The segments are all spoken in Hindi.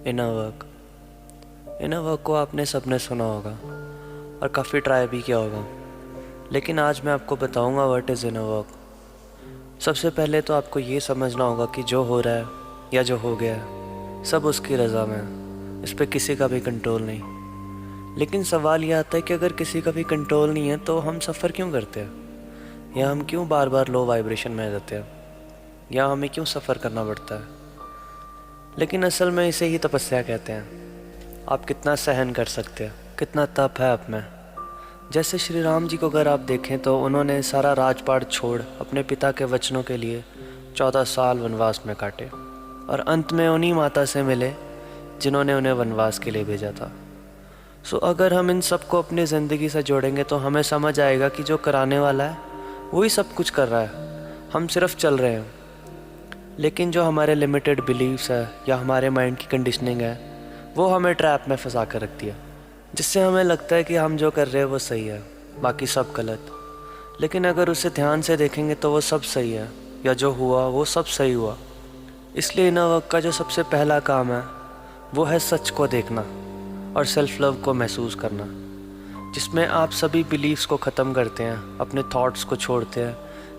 Inner work. इनर वर्क को आपने सबने सुना होगा और काफ़ी ट्राई भी किया होगा, लेकिन आज मैं आपको बताऊंगा व्हाट इज़ इनर वर्क। सबसे पहले तो आपको ये समझना होगा कि जो हो रहा है या जो हो गया है सब उसकी रज़ा में है, इस पर किसी का भी कंट्रोल नहीं। लेकिन सवाल यह आता है कि अगर किसी का भी कंट्रोल नहीं है तो हम सफ़र क्यों करते हैं, या हम क्यों बार बार लो वाइब्रेशन में रहते हैं, या हमें क्यों सफ़र करना पड़ता है। लेकिन असल में इसे ही तपस्या कहते हैं। आप कितना सहन कर सकते हैं, कितना तप है आप में। जैसे श्री राम जी को अगर आप देखें तो उन्होंने सारा राजपाट छोड़ अपने पिता के वचनों के लिए 14 साल वनवास में काटे और अंत में उन्हीं माता से मिले जिन्होंने उन्हें वनवास के लिए भेजा था। सो अगर हम इन सब को अपनी ज़िंदगी से जोड़ेंगे तो हमें समझ आएगा कि जो कराने वाला है वही सब कुछ कर रहा है, हम सिर्फ चल रहे हैं। लेकिन जो हमारे लिमिटेड बिलीव्स है या हमारे माइंड की कंडीशनिंग है वो हमें ट्रैप में फंसा कर रखती है, जिससे हमें लगता है कि हम जो कर रहे हैं वो सही है, बाकी सब गलत। लेकिन अगर उसे ध्यान से देखेंगे तो वो सब सही है, या जो हुआ वो सब सही हुआ। इसलिए इनर वर्क का जो सबसे पहला काम है वो है सच को देखना और सेल्फ लव को महसूस करना, जिसमें आप सभी बिलीव्स को ख़त्म करते हैं, अपने थॉट्स को छोड़ते हैं,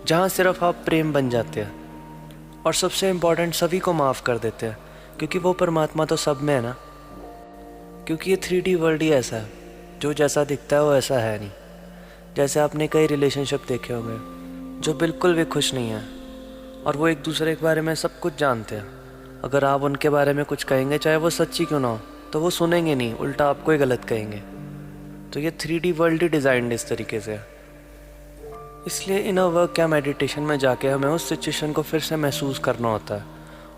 जहाँ सिर्फ आप प्रेम बन जाते हैं। और सबसे इम्पॉर्टेंट, सभी को माफ़ कर देते हैं, क्योंकि वो परमात्मा तो सब में है ना। क्योंकि ये 3D वर्ल्ड ही ऐसा है, जो जैसा दिखता है वो ऐसा है नहीं। जैसे आपने कई रिलेशनशिप देखे होंगे जो बिल्कुल भी खुश नहीं है और वो एक दूसरे के बारे में सब कुछ जानते हैं। अगर आप उनके बारे में कुछ कहेंगे, चाहे वो सच्ची क्यों ना हो, तो वो सुनेंगे नहीं, उल्टा आपको ही गलत कहेंगे। तो ये 3D वर्ल्ड ही डिज़ाइंड इस तरीके से है। इसलिए इनर वर्क या मेडिटेशन में जाके हमें उस सिचुएशन को फिर से महसूस करना होता है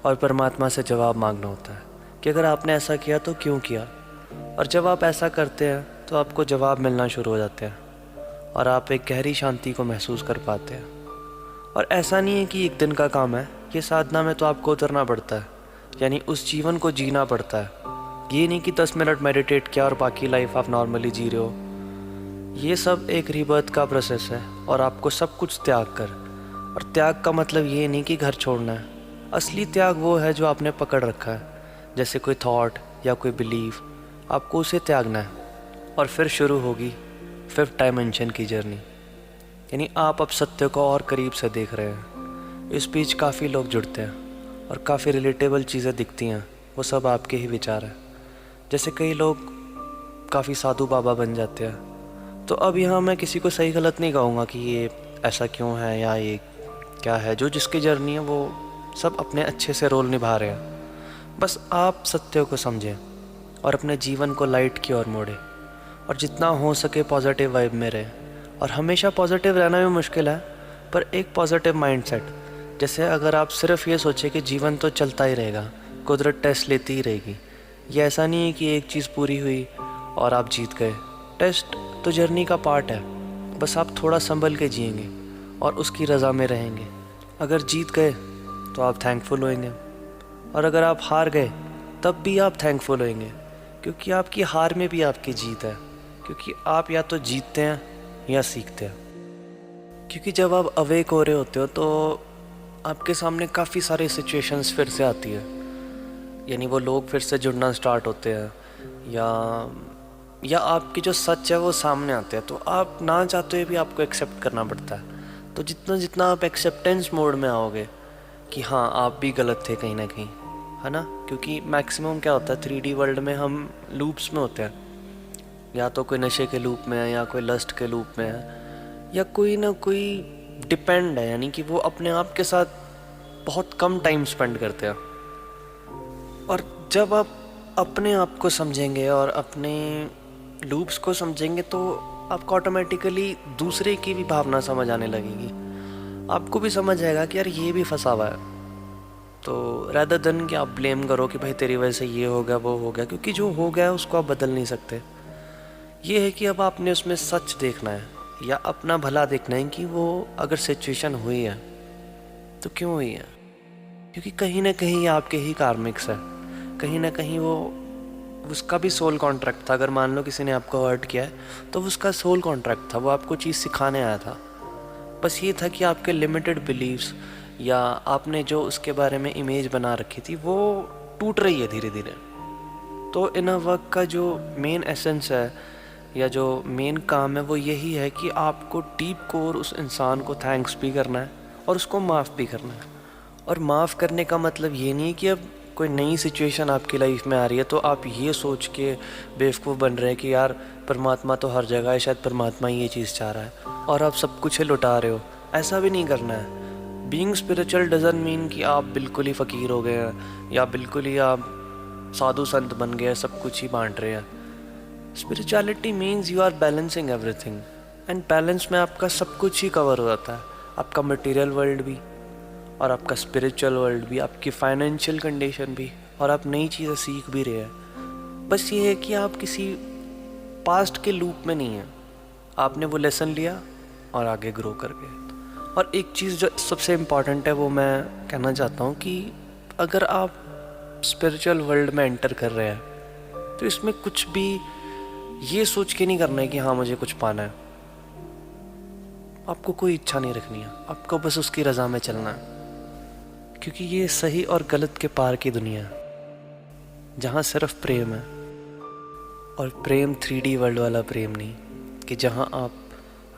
और परमात्मा से जवाब मांगना होता है कि अगर आपने ऐसा किया तो क्यों किया। और जब आप ऐसा करते हैं तो आपको जवाब मिलना शुरू हो जाते हैं और आप एक गहरी शांति को महसूस कर पाते हैं। और ऐसा नहीं है कि एक दिन का काम है, ये साधना में तो आपको उतरना पड़ता है, यानी उस जीवन को जीना पड़ता है। ये नहीं कि 10 मिनट मेडिटेट किया और बाकी लाइफ आप नॉर्मली जी रहे हो। ये सब एक रीबर्थ का प्रोसेस है और आपको सब कुछ त्याग कर। और त्याग का मतलब ये नहीं कि घर छोड़ना है। असली त्याग वो है जो आपने पकड़ रखा है, जैसे कोई थॉट या कोई बिलीफ, आपको उसे त्यागना है। और फिर शुरू होगी 5th डायमेंशन की जर्नी, यानी आप अब सत्य को और करीब से देख रहे हैं। इस बीच काफ़ी लोग जुड़ते हैं और काफ़ी रिलेटेबल चीज़ें दिखती हैं, वो सब आपके ही विचार हैं। जैसे कई लोग काफ़ी साधु बाबा बन जाते हैं। तो अब यहाँ मैं किसी को सही गलत नहीं कहूँगा कि ये ऐसा क्यों है या ये क्या है। जो जिसकी जर्नी है वो सब अपने अच्छे से रोल निभा रहे हैं। बस आप सत्य को समझें और अपने जीवन को लाइट की ओर मोड़ें और जितना हो सके पॉजिटिव वाइब में रहें। और हमेशा पॉजिटिव रहना भी मुश्किल है, पर एक पॉजिटिव माइंडसेट, जैसे अगर आप सिर्फ ये सोचें कि जीवन तो चलता ही रहेगा, कुदरत टेस्ट लेती ही रहेगी। ये ऐसा नहीं है कि एक चीज़ पूरी हुई और आप जीत गए। टेस्ट तो जर्नी का पार्ट है, बस आप थोड़ा संभल के जिएंगे और उसकी रज़ा में रहेंगे। अगर जीत गए तो आप थैंकफुल होंगे, और अगर आप हार गए तब भी आप थैंकफुल होंगे, क्योंकि आपकी हार में भी आपकी जीत है। क्योंकि आप या तो जीतते हैं या सीखते हैं। क्योंकि जब आप अवेक हो रहे होते हो तो आपके सामने काफ़ी सारी सिचुएशंस फिर से आती है, यानी वो लोग फिर से जुड़ना स्टार्ट होते हैं, या आपकी जो सच है वो सामने आते हैं। तो आप ना चाहते हुए भी आपको एक्सेप्ट करना पड़ता है। तो जितना जितना आप एक्सेप्टेंस मोड में आओगे कि हाँ आप भी गलत थे कहीं ना कहीं, है ना। क्योंकि मैक्सिमम क्या होता है 3D वर्ल्ड में, हम लूप्स में होते हैं, या तो कोई नशे के लूप में है, या कोई लस्ट के लूप में है, या कोई ना कोई डिपेंड है, यानी कि वो अपने आप के साथ बहुत कम टाइम स्पेंड करते हैं। और जब आप अपने आप को समझेंगे और अपने लूप्स को समझेंगे तो आपको ऑटोमेटिकली दूसरे की भी भावना समझ आने लगेगी। आपको भी समझ आएगा कि यार ये भी फंसा हुआ है। तो रैदर देन कि आप ब्लेम करो कि भाई तेरी वजह से ये हो गया वो हो गया, क्योंकि जो हो गया है उसको आप बदल नहीं सकते। ये है कि अब आपने उसमें सच देखना है या अपना भला देखना है कि वो अगर सिचुएशन हुई है तो क्यों हुई है। क्योंकि कहीं ना कहीं आपके ही कार्मिक्स है, कहीं ना कहीं वो उसका भी सोल कॉन्ट्रैक्ट था। अगर मान लो किसी ने आपको हर्ट किया है तो उसका सोल कॉन्ट्रैक्ट था, वो आपको चीज़ सिखाने आया था। बस ये था कि आपके लिमिटेड बिलीव्स या आपने जो उसके बारे में इमेज बना रखी थी वो टूट रही है धीरे धीरे। तो इनर वर्क का जो मेन एसेंस है या जो मेन काम है वो यही है कि आपको डीप कोर उस इंसान को थैंक्स भी करना है और उसको माफ़ भी करना है। और माफ़ करने का मतलब ये नहीं है कि अब कोई नई सिचुएशन आपकी लाइफ में आ रही है तो आप ये सोच के बेवकूफ़ बन रहे हैं कि यार परमात्मा तो हर जगह है, शायद परमात्मा ही ये चीज़ चाह रहा है और आप सब कुछ ही लुटा रहे हो। ऐसा भी नहीं करना है। बीइंग स्पिरिचुअल डजंट मीन कि आप बिल्कुल ही फ़कीर हो गए हैं या बिल्कुल ही आप साधु संत बन गए, सब कुछ ही बांट रहे हैं। Spirituality means you are balancing everything, and balance में आपका सब कुछ ही कवर हो जाता है, आपका मटेरियल वर्ल्ड भी और आपका स्पिरिचुअल वर्ल्ड भी, आपकी फाइनेंशियल कंडीशन भी, और आप नई चीज़ें सीख भी रहे हैं। बस ये है कि आप किसी पास्ट के लूप में नहीं हैं, आपने वो लेसन लिया और आगे ग्रो कर गए। और एक चीज़ जो सबसे इम्पॉर्टेंट है वो मैं कहना चाहता हूँ कि अगर आप स्पिरिचुअल वर्ल्ड में एंटर कर रहे हैं तो इसमें कुछ भी ये सोच के नहीं करना है कि हाँ मुझे कुछ पाना है। आपको कोई इच्छा नहीं रखनी है, आपको बस उसकी रज़ा में चलना है, क्योंकि ये सही और गलत के पार की दुनिया है जहाँ सिर्फ प्रेम है। और प्रेम 3D वर्ल्ड वाला प्रेम नहीं कि जहाँ आप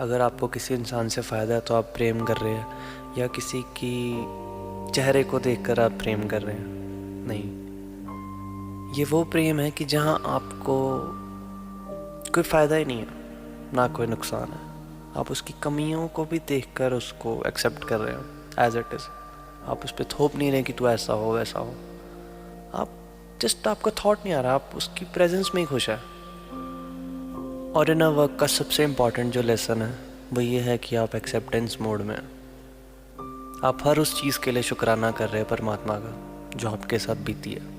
अगर आपको किसी इंसान से फ़ायदा है तो आप प्रेम कर रहे हैं या किसी की चेहरे को देखकर आप प्रेम कर रहे हैं। नहीं, ये वो प्रेम है कि जहाँ आपको कोई फ़ायदा ही नहीं है, ना कोई नुकसान है। आप उसकी कमियों को भी देखकर उसको एक्सेप्ट कर रहे हो एज इट इज़। आप उस पर थोप नहीं रहे कि तू ऐसा हो वैसा हो। आप जस्ट आपका थॉट नहीं आ रहा, आप उसकी प्रेजेंस में ही खुश है। और इनर वर्क का सबसे इम्पॉर्टेंट जो लेसन है वो ये है कि आप एक्सेप्टेंस मोड में हैं। आप हर उस चीज़ के लिए शुक्राना कर रहे हैं परमात्मा का जो आपके साथ बीती है।